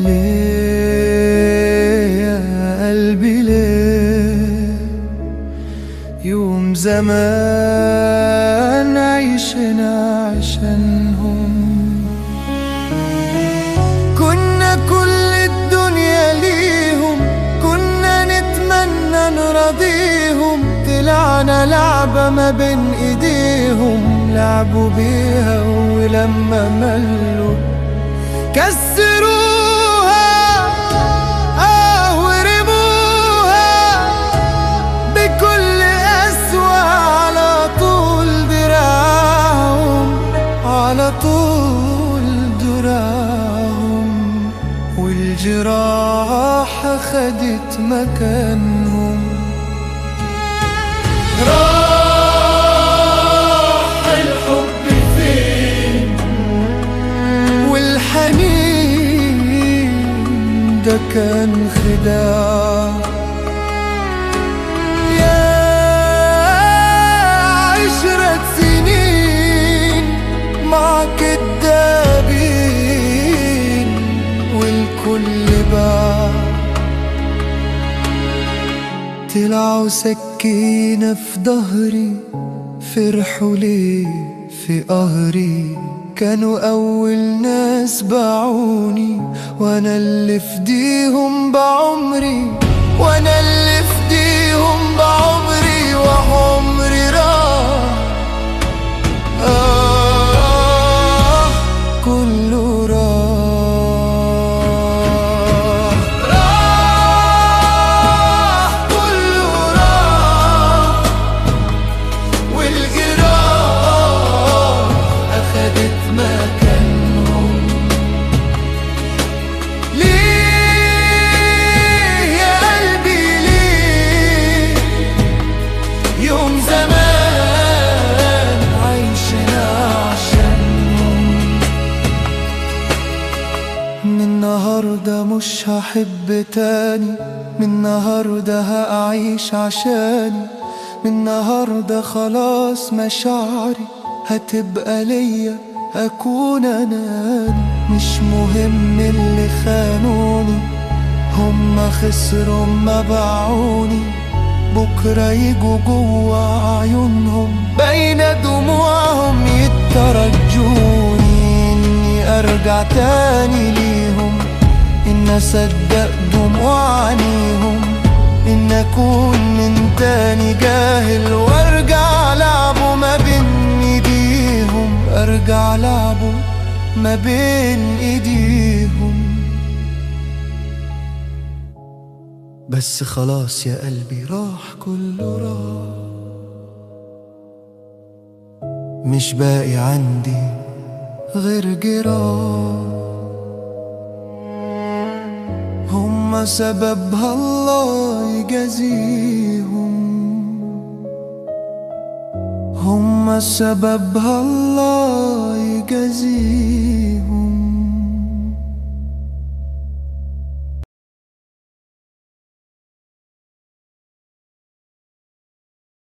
ليه يا قلبي ليه؟ يوم زمان عيشنا عشانهم، كنا كل الدنيا ليهم، كنا نتمنى نرضيهم، طلعنا لعبة ما بين ايديهم، لعبوا بيها ولما ملوا كسروها ورموها بكل قسوة على طول دراعهم، على طول دراعهم، والجراح خدت مكانهم. راح الحب فين والحنين ده كان خداع، يا 10 سنين مع كدابين والكل باع، طلعوا سكينة في ظهري، فرحوا ليه في قهري، كانوا أول ناس باعوني، وأنا اللي فديهم بعمري، وأنا اللي فديهم بعمري، وعمري راح كله راح كله راح، والجراح أخدت مكانهم. ليه يا قلبي ليه؟ يوم زمان عايشنا عشانهم، من النهاردة مش هحب تاني، من النهاردة هأعيش عشاني، من النهاردة خلاص مشاعري هتبقى ليا، أكون أناني، مش مهم اللي خانوني، هما خسروا ما باعوني، بكرة يجوا جوا عيونهم بين دموعهم يترجوني، إني أرجع تاني ليهم، إن أصدق دموع عينيهم، إن أكون من تاني جاهل وأرجع لعبه ما بين إيديهم، أرجع لعبه ما بين إيديهم. بس خلاص يا قلبي راح كله راح، مش باقي عندي غير جراح، هما سببها الله يجازيهم، هما سببها الله يجازيهم.